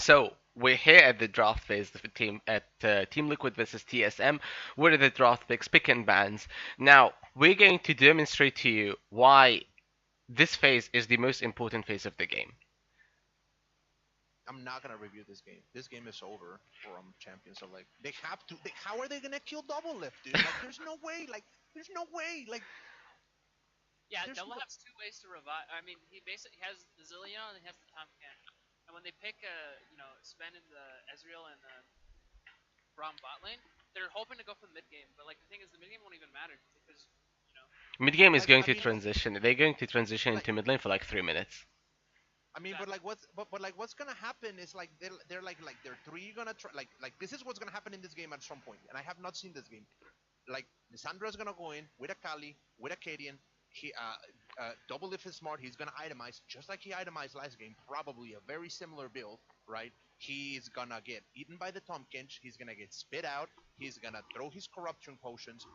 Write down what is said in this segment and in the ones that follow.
So we're here at the draft phase of the team at Team Liquid versus TSM. What are the draft picks, pick and bans? Now we're going to demonstrate to you why this phase is the most important phase of the game. I'm not gonna review this game. This game is over from Champions. So like, they have to. How are they gonna kill Double Lift, dude? Like, there's no way. Like, there's no way. Like, Yeah, there's Double no. has two ways to revive. I mean, he basically has the Zillion and he has the Tomcat. And when they pick, Sven and the Ezreal and the Braum bot lane, they're hoping to go for the mid game. But like the thing is, the mid game won't even matter because you know. Mid game is Like, going I to mean, transition. They're going to transition like, into mid lane for like 3 minutes. I mean, but Exactly. like, but like, what's gonna happen is like they're like they're three gonna try like this is what's gonna happen in this game at some point. And I have not seen this game. Like, Lissandra's gonna go in with a Kali, with a Cadian. He Double if is smart, he's gonna itemize just like he itemized last game. Probably a very similar build, right? He's gonna get eaten by the Tomkinch. He's gonna get spit out. He's gonna throw his corruption potions.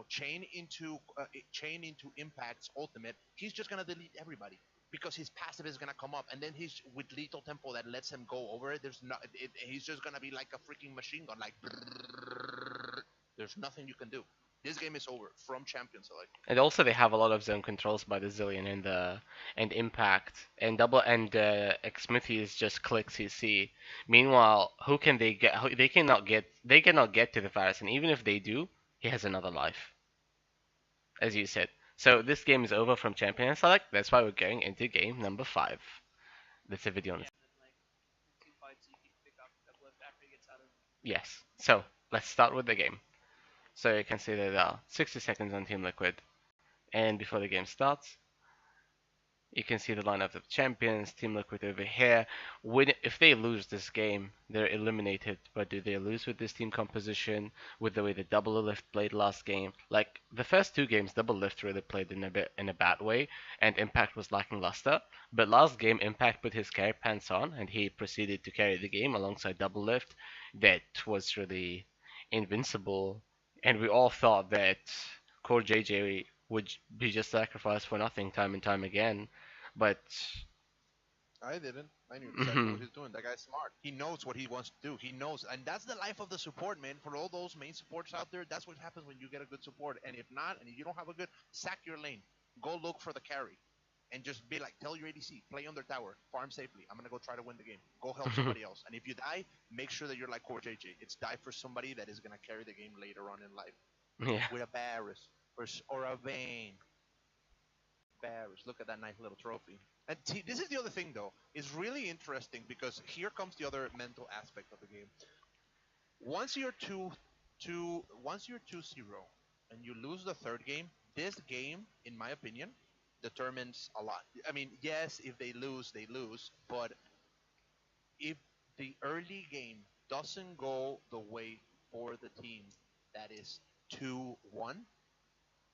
Chain into Impact's ultimate. He's just gonna delete everybody because his passive is gonna come up, and then he's with lethal tempo that lets him go over it. He's just gonna be like a freaking machine gun, like. There's nothing you can do. This game is over from Champions Select. And also they have a lot of zone controls by the Zillion and Impact and double and Xmithy is just click CC. Meanwhile, who can they get? They cannot get to the Varus, and even if they do, he has another life, as you said. So this game is over from Champion Select. That's why we're going into game number 5. That's a video on Yeah, this. and then like in two fights you can pick up Double Lift after he gets out of. Yes. So let's start with the game. So you can see that there are 60 seconds on Team Liquid, and before the game starts, you can see the lineup of the champions, Team Liquid over here. If they lose this game, they're eliminated. But do they lose with this team composition, with the way the Double Lift played last game? Like the first 2 games, Double Lift really played in a bad way, and Impact was lacking luster. But last game, Impact put his carry pants on, and he proceeded to carry the game alongside Double Lift. That was really invincible, and we all thought that Core JJ would be just sacrificed for nothing time and time again. But I didn't. I knew exactly what mhm, he's doing. That guy's smart. He knows what he wants to do. He knows, and that's the life of the support, man. For all those main supports out there, that's what happens when you get a good support. And if not, and if you don't have a good, sack your lane. Go look for the carry, and just be like, tell your ADC, play on their tower, farm safely. I'm gonna go try to win the game. Go help somebody else. And if you die, make sure that you're like Core JJ. It's die for somebody that is gonna carry the game later on in life yeah. with a Varus or a Vayne. Varus. Look at that nice little trophy. And this is the other thing, though. It's really interesting because here comes the other mental aspect of the game. Once you're once you're 2-0 and you lose the third game, this game, in my opinion, determines a lot. I mean, yes, if they lose, they lose. But if the early game doesn't go the way for the team that is 2-1,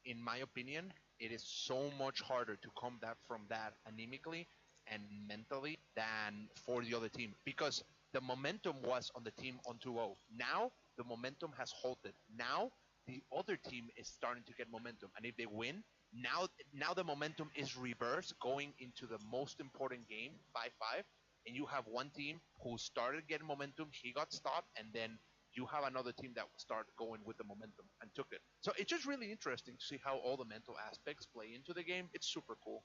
in my opinion, it is so much harder to come back from that anemically and mentally than for the other team because the momentum was on the team on 2-0. Now the momentum has halted. Now the other team is starting to get momentum, and if they win, now the momentum is reversed going into the most important game, 5-5, and you have one team who started getting momentum, he got stopped, and then you have another team that started going with the momentum and took it. So it's just really interesting to see how all the mental aspects play into the game. It's super cool.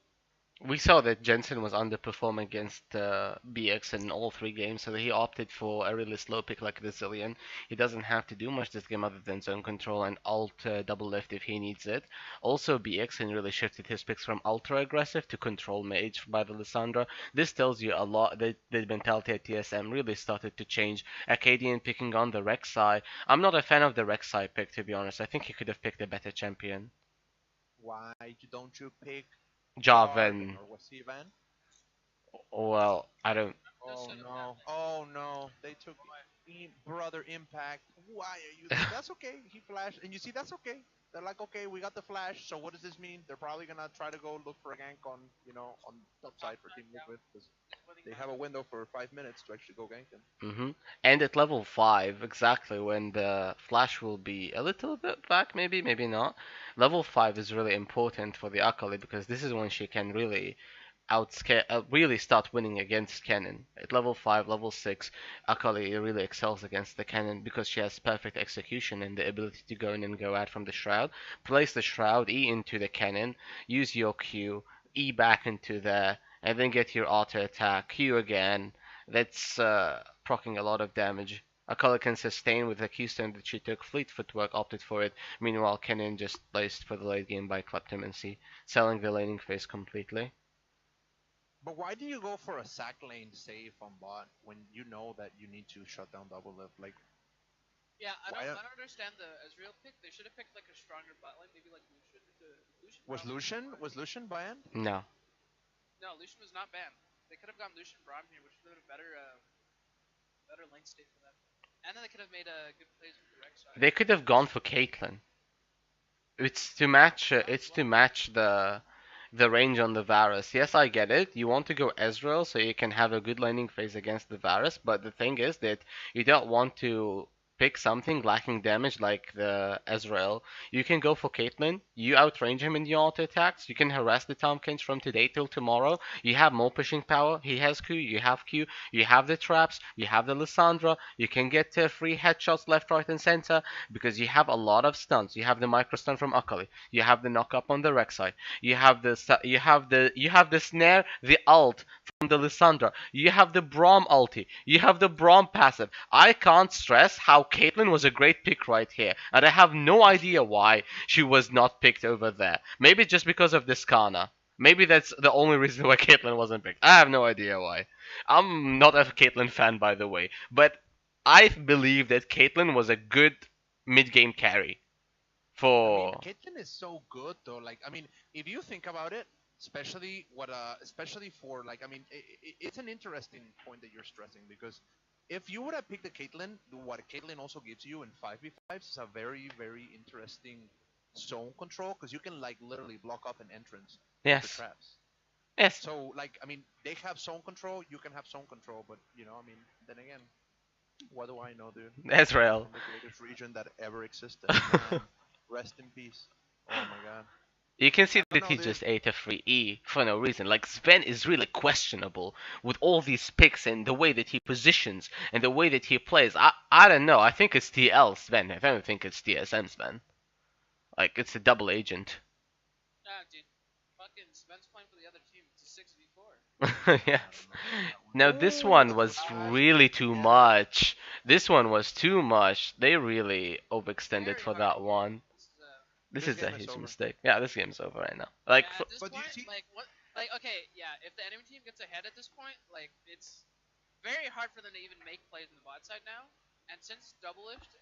We saw that Jensen was underperforming against BX in all 3 games, so he opted for a really slow pick like the Zillion. He doesn't have to do much this game other than zone control and alt double lift if he needs it. Also, BX really shifted his picks from ultra aggressive to control mage by the Lissandra. This tells you a lot that the mentality at TSM really started to change. Acadian picking on the Rek'Sai. I'm not a fan of the Rek'Sai pick, to be honest. I think he could have picked a better champion. Why don't you pick Jarvan Jarvan. or was he Van? Well, I don't. That Oh should have no! happened. Oh no! They took brother Impact. Why are you? That's okay. He flashed, and you see that's okay. They're like, okay, we got the flash. So what does this mean? They're probably gonna try to go look for a gank on, on top side for Team Liquid because they have a window for 5 minutes to actually go gank him. And at level 5, exactly when the flash will be a little bit back, maybe not. Level 5 is really important for the Akali because this is when she can really really start winning against Kennen. At level 5, level 6, Akali really excels against the Kennen because she has perfect execution and the ability to go in and go out from the Shroud. Place the Shroud, E into the Kennen, use your Q, E back into there, and then get your auto attack, Q again. That's proccing a lot of damage. Akali can sustain with the keystone that she took. Fleet Footwork opted for it. Meanwhile, Kennen just placed for the late game by Kleptomancy, selling the laning phase completely. But why do you go for a sack lane save on bot when you know that you need to shut down double lift? Like, Yeah, why I don't understand the Ezreal pick. They should have picked like a stronger bot lane, maybe like Lucian. Lucian was Lucian banned? No. No, Lucian was not banned. They could have gone Lucian Braum here, which would have been a better lane state for them. And then they could have made a good plays with the Rek'Sai. They could have gone for Caitlyn. It's to match. It's to match the range on the Varus. Yes, I get it. You want to go Ezreal so you can have a good laning phase against the Varus, but the thing is that you don't want to pick something lacking damage like the Ezreal. You can go for Caitlyn. You outrange him in the auto attacks. You can harass the Tompkins from today till tomorrow. You have more pushing power. He has Q. You have Q. You have the traps. You have the Lissandra. You can get free headshots left, right, and center because you have a lot of stuns. You have the micro stun from Akali. You have the knock up on the Rek'Sai. You have the snare, the ult from the Lissandra. You have the Braum ulti. You have the Braum passive. I can't stress how Caitlyn was a great pick right here, and I have no idea why she was not picked over there. Maybe just because of this Kana. Maybe that's the only reason why Caitlyn wasn't picked. I have no idea why. I'm not a Caitlyn fan, by the way, but I believe that Caitlyn was a good mid-game carry for. Caitlyn is so good though. Like, I mean, if you think about it, especially for like, I mean, it's an interesting point that you're stressing because if you would have picked the Caitlyn, what Caitlyn also gives you in 5v5s is a very, very interesting zone control because you can like literally block off an entrance with the Yes. traps. Yes. So like, I mean, they have zone control, you can have zone control, but you know, I mean, then again, what do I know, dude? Ezreal. From the greatest region that ever existed. Man, rest in peace. Oh my god. You can see I that don't he know, dude. just ate a free E for no reason. Like Sven is really questionable with all these picks and the way that he positions and the way that he plays. I don't know. I think it's TL Sven. I don't think it's TSM Sven. Like it's a double agent. Nah, dude. Fucking Sven's playing for the other team. It's a 6v4. Yes. I Now don't know. this one was Gosh, really too yeah. much. This one was too much. They really overextended Very for hard that to one. This This This is a game is huge over. mistake. Yeah, this game's over right now. Like, yeah, at this But you point, see- like what? Like okay, yeah. If the enemy team gets ahead at this point, like it's very hard for them to even make plays in the bot side now. And since Double Lift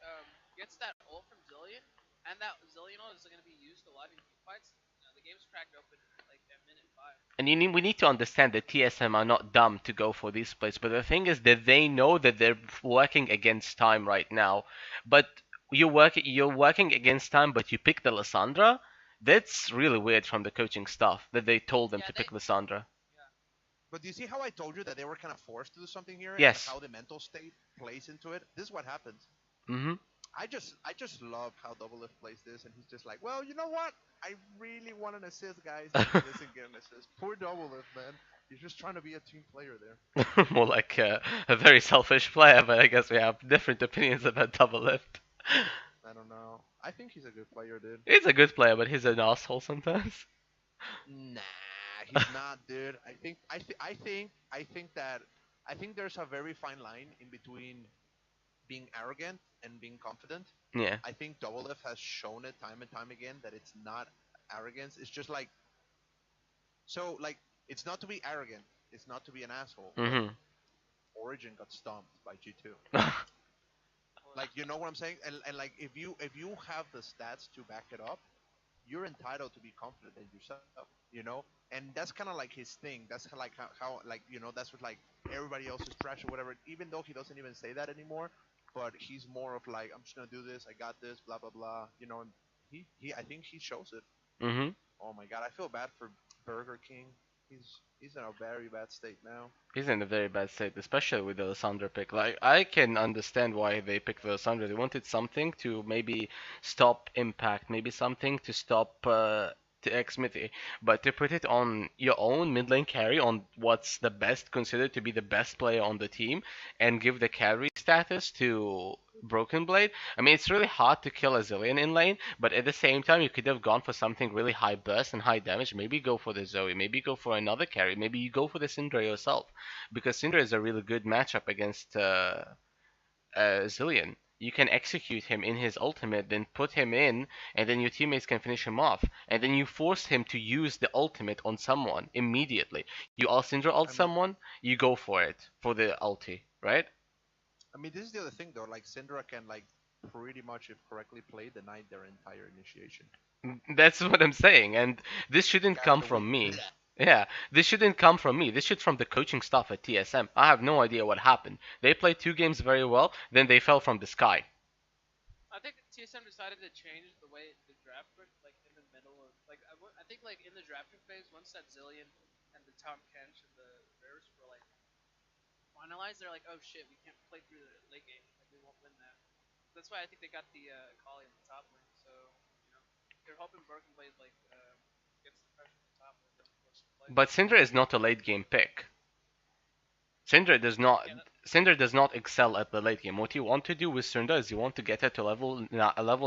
gets that ult from Zillion, and that Zillion ult is going to be used a lot in team fights, the game's cracked open in like a minute 5. and we need to understand that TSM are not dumb to go for these plays, but the thing is that they know that they're working against time right now. But you're working against time, but you pick the Lissandra. That's really weird from the coaching staff that they told them Yeah, to pick Lissandra. But do you see how I told you that they were kind of forced to do something here? Yes. And how the mental state plays into it? This is what happens. Mm-hmm. I just love how Double Lift plays this, and he's just like, well, you know what? I really want an assist, guys. And he doesn't get an assist. Poor Double Lift, man. He's just trying to be a team player there. More like a very selfish player, but I guess we have different opinions about Double Lift. I don't know. I think he's a good player, dude. He's a good player, but he's an asshole sometimes. Nah, he's not, dude. I think there's a very fine line in between being arrogant and being confident. Yeah. I think Double Lift has shown it time and time again that it's not arrogance. It's just like, so like, it's not to be arrogant. It's not to be an asshole. but Mm-hmm. Origin got stomped by G2. Like, you know what I'm saying? And like, if you have the stats to back it up, you're entitled to be confident in yourself, you know? And that's kind of like his thing. That's like how like, you know, that's what like everybody else is trash or whatever, even though he doesn't even say that anymore. But he's more of like, I'm just going to do this. I got this, blah, blah, blah. You know, and I think he shows it. Mm-hmm. Oh my God. I feel bad for Burger King. He's in a very bad state now. He's in a very bad state, especially with the Lissandra pick. Like, I can understand why they picked the Lissandra. They wanted something to maybe stop Impact, maybe something to stop to Xmithy, but to put it on your own mid lane carry on what's the best considered to be the best player on the team and give the carry status to Broken Blade. I mean, it's really hard to kill a Zillion in lane, but at the same time, you could have gone for something really high burst and high damage. Maybe go for the Zoe, maybe go for another carry, maybe you go for the Syndra yourself, because Syndra is a really good matchup against Zillion. You can execute him in his ultimate, then put him in, and then your teammates can finish him off. And then you force him to use the ultimate on someone immediately. You all Syndra ult I mean, someone, you go for it for the ulti, right? this is the other thing though. Like Syndra can like pretty much, if correctly played, deny their entire initiation. That's what I'm saying, and this shouldn't Scatter come the weak. from me. Yeah, this shouldn't come from me. This should from the coaching staff at TSM. I have no idea what happened. They played 2 games very well, then they fell from the sky. I think TSM decided to change the way the draft went, like in the middle of, like I think like in the drafting phase, once that Zillion and the Tom Kench and the Rares were like finalized, they're like, oh shit, we can't play through the late game, like we won't win that. That's why I think they got the Akali in the top lane. So you know, they're hoping Broken Blade like gets the pressure from the top lane, then force to play. But Syndra is not a late game pick. Syndra does not Yeah, Syndra does not excel at the late game. What you want to do with Syndra is you want to get her to level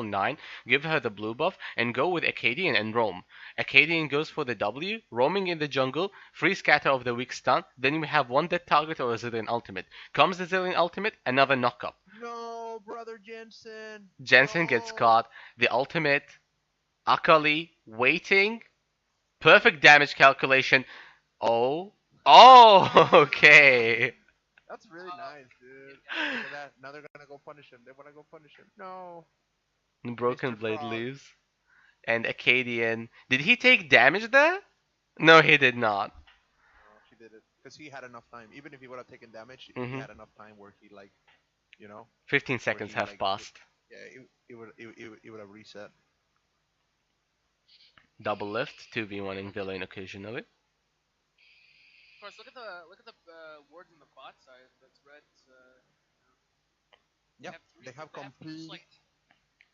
9, give her the blue buff, and go with Acadian and roam. Acadian goes for the W, roaming in the jungle, free scatter of the weak stun, then we have one dead target or a Zillion ultimate. Comes the Zillion ultimate, another knockup. No, brother Jensen. Jensen gets caught, the ultimate, Akali, waiting, perfect damage calculation. Oh, okay. That's really nice, dude. yeah. Look at that. Now they're gonna go punish him. They wanna go punish him. No. Broken Mr. Blade Frog. leaves. And Acadian. Did he take damage there? No, he did not. No, he did it because he had enough time. Even if he would have taken damage, he Mhm. had enough time where he like, you know, 15 where seconds he have like, passed. yeah, it would have reset. Double lift, 2v1ing the lane occasionally. Of course, look at the wards on the bot side. That's red. Yeah, they have complete. like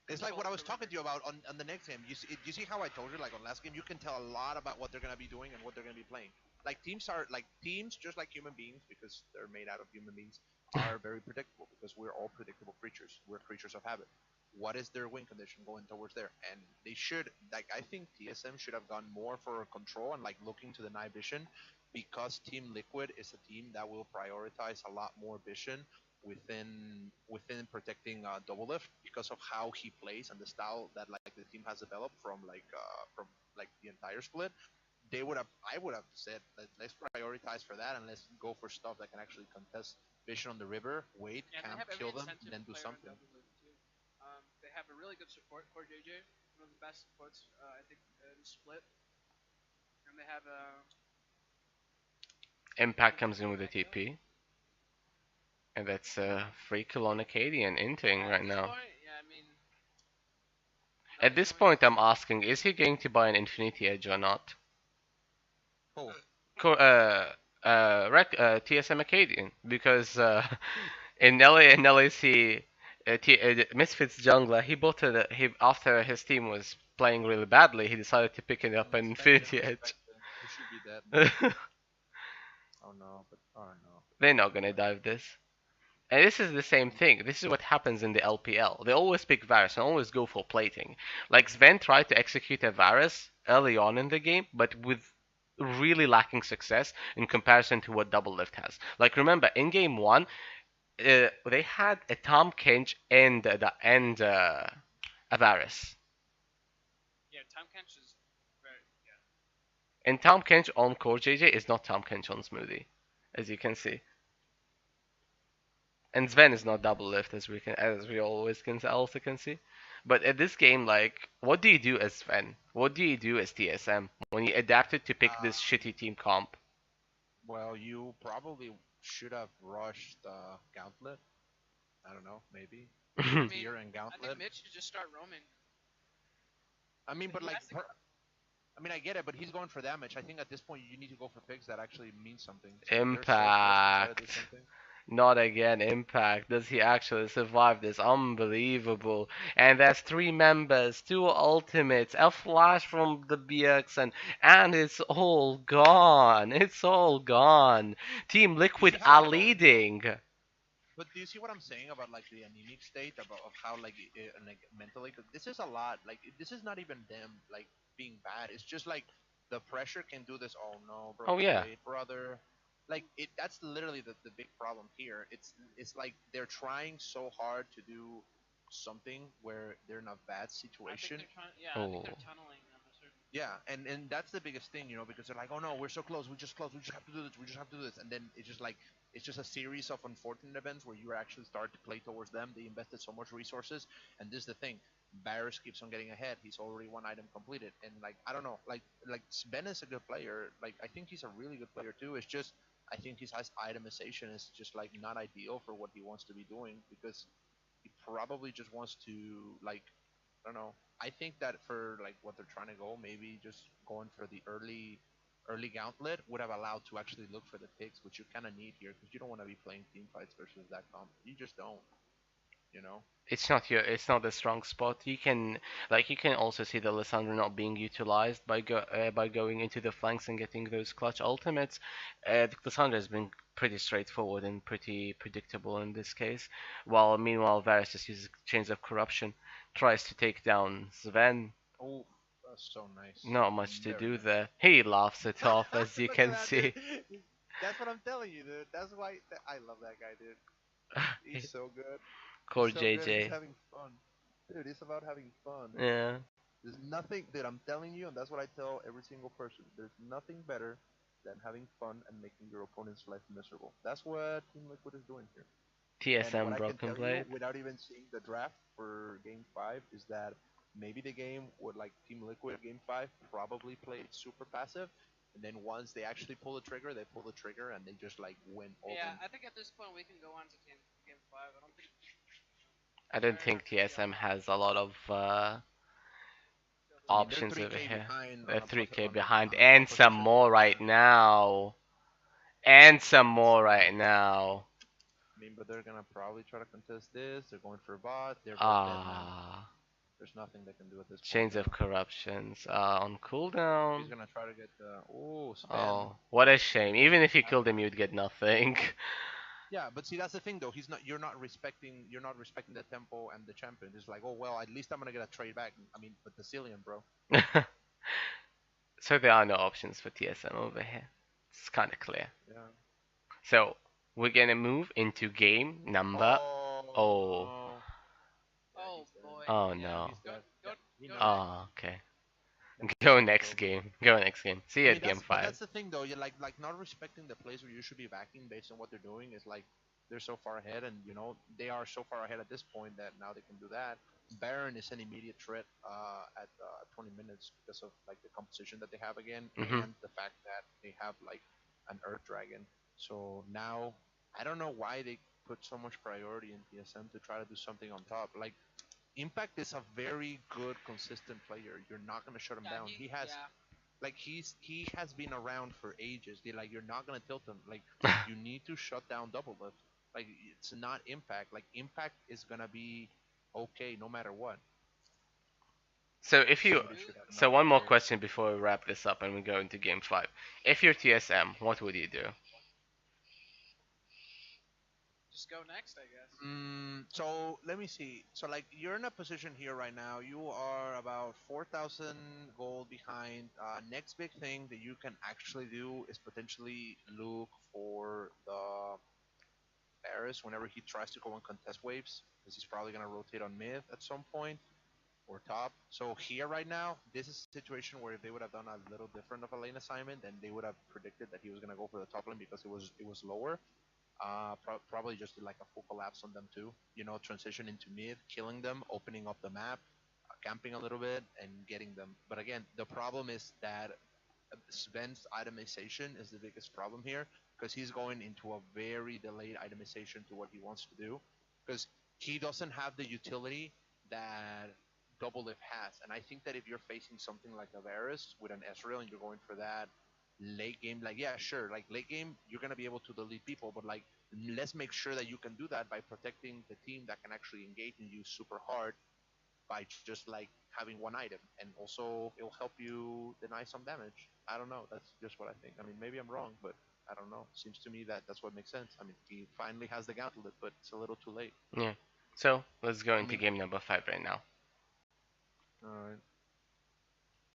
It's like control what I of was the talking to river. you about on the next game. You see how I told you like on last game, you can tell a lot about what they're gonna be doing and what they're gonna be playing. Like teams, just like human beings, because they're made out of human beings, are very predictable because we're all predictable creatures. We're creatures of habit. What is their win condition going towards there? And they should like I think TSM should have gone more for control and like looking to the night vision because Team Liquid is a team that will prioritize a lot more vision within protecting double lift because of how he plays and the style that like the team has developed from like the entire split. They would have I would have said let's prioritize for that and let's go for stuff that can actually contest vision on the river, wait, Yeah, and they camp, have every kill them, incentive and then to do play around something. double lift too. They have a really good support core JJ, one of the best supports I think in split, and they have Impact I think comes in with a Echo. TP. And that's a free kill on Acadian inting At right this now. point, yeah, I mean, At this point, I'm asking, is he going to buy an Infinity Edge or not? Oh, TSM Acadian, because in LAC, Misfits jungler, he bought it. He after his team was playing really badly, he decided to pick it up an Infinity Edge. he should be dead. Now. Oh no, but oh no. They're not gonna dive this. And this is the same thing. This is what happens in the LPL. They always pick Varus and always go for plating. Like Sven tried to execute a Varus early on in the game, but with really lacking success in comparison to what Double Lift has. Like remember, in game one, they had a Tom Kench and a Varus. yeah, Tom Kench is very yeah. And Tom Kench on Core JJ is not Tom Kench on Smoothie, as you can see. And Sven is not double lift as we always also can see. But at this game, like, what do you do as Sven? What do you do as TSM when you adapted to pick this shitty team comp? Well, you probably should have rushed Gauntlet. I don't know, maybe. I mean, Fear and I think Gauntlet. Mitch should just start roaming. I mean, but He like, has to- I mean, I get it, but he's going for damage. I think at this point you need to go for picks that actually mean something. So there's so forced to try to do Impact. something. Not again, Impact. Does he actually survive this? Unbelievable. And there's three members, two ultimates, a flash from the BX, and it's all gone. It's all gone. Team You see Liquid how are like leading. But do you see what I'm saying about like the anemic state about of how like mentally? 'Cause this is a lot. Like this is not even them like being bad. It's just like the pressure can do this. Oh no, bro, Oh yeah. wait, brother. Like it. That's literally the big problem here. It's like they're trying so hard to do something where they're in a bad I think situation. they're trying. Yeah, I think Oh. they're tunneling on a certain. Yeah, and that's the biggest thing, because they're like, oh no, we're so close, we just close, we just have to do this, we just have to do this, and then it's just a series of unfortunate events where you actually start to play towards them. They invested so much resources, and this is the thing. Barris keeps on getting ahead. He's already one item completed, and like I don't know, like Ben is a good player. Like I think he's a really good player too. It's just I think his itemization is just like not ideal for what he wants to be doing because he probably just wants to like I don't know. I think that for like what they're trying to go, maybe just going for the early gauntlet would have allowed to actually look for the picks, which you kind of need here because you don't want to be playing team fights versus that comp. You just don't, you know. It's not the strong spot. You can also see the Lissandra not being utilized by going into the flanks and getting those clutch ultimates. The Lissandra has been pretty straightforward and pretty predictable in this case. While meanwhile Varus just uses Chains of Corruption, tries to take down Sven. Oh, that's so nice. Not much to Very do nice. there. He laughs it off as you Look at can that, dude. see. That's what I'm telling you, dude. That's why I love that guy, dude. He's so good. He's Core so good, and he's JJ. having fun. Dude, it's about having fun. Yeah. There's nothing, dude, I'm telling you, and that's what I tell every single person. There's nothing better than having fun and making your opponent's life miserable. That's what Team Liquid is doing here. And what TSM I can Broken tell you Blade. without even seeing the draft for Game 5 is that maybe the game would like Team Liquid Game 5 probably played super passive. And then once they actually pull the trigger, they pull the trigger and they just like went all Yeah, in. I think at this point we can go on to game five. I don't think I don't Baron or think TSM TSM has a lot of I mean, they're options over 3K here. behind They're on a 3k on a behind, on a and top some position, but more right now. And some more right now. I mean, but they're gonna probably try to contest this. They're going for a bot. They're both dead, man. Ah, There's nothing they can do at this point Chains of now. Corruptions on He's cooldown. gonna try to get the Sven. Oh, what a shame. Even if you I, killed him, you'd get nothing. yeah, but see that's the thing though. He's not. You're not respecting the tempo and the champion. It's like, oh well, at least I'm gonna get a trade back. I mean, but the Cillian, bro. So there are no options for TSM over here. It's kind of clear. Yeah. So we're gonna move into game number. Oh Oh, no. Yeah, Oh he's dead. boy. oh Yeah. no. He's Go dead. go Yeah, he go knows. next. Oh, okay. Yeah, Go it's next over. game. Go next game. See I you mean at game but 5. that's the thing though. You like not respecting the plays where you should be backing based on what they're doing is like they're so far ahead and they are so far ahead at this point that now they can do that. Baron is an immediate threat at 20 minutes because of like the composition that they have again Hmm. and the fact that they have like an Earth Dragon. So now I don't know why they put so much priority in TSM to try to do something on top. Like Impact is a very good, consistent player. You're not gonna shut him Yeah, down. He has yeah. like he has been around for ages. You're not gonna tilt him. Like you need to shut down double lift. Like it's not impact. Like impact is gonna be okay no matter what. So if you Somebody should have so another one more player. question before we wrap this up and we go into game 5. If you're TSM, what would you do? Just go next, I guess. So let me see. So like you're in a position here right now. You are about 4,000 gold behind. Next big thing that you can actually do is potentially look for the Paris whenever he tries to go and contest waves, because he's probably gonna rotate on mid at some point or top. So here right now, this is a situation where if they would have done a little different of a lane assignment, then they would have predicted that he was gonna go for the top lane because it was lower. Probably just did like a full collapse on them too. Transition into mid, killing them, opening up the map, camping a little bit, and getting them. But again, the problem is that Sven's itemization is the biggest problem here because he's going into a very delayed itemization to what he wants to do because he doesn't have the utility that Double Lift has. And I think that if you're facing something like a Varus with an Ezreal and you're going for that late game, like yeah, sure, like late game you're gonna be able to delete people, but like Let's make sure that you can do that by protecting the team that can actually engage in you super hard by just like having one item, and also it will help you deny some damage. I don't know. That's just what I think. I mean, maybe I'm wrong, but I don't know. Seems to me that that's what makes sense. I mean, he finally has the gauntlet, but it's a little too late. Yeah. So let's go I into mean, game number 5 right now. all right.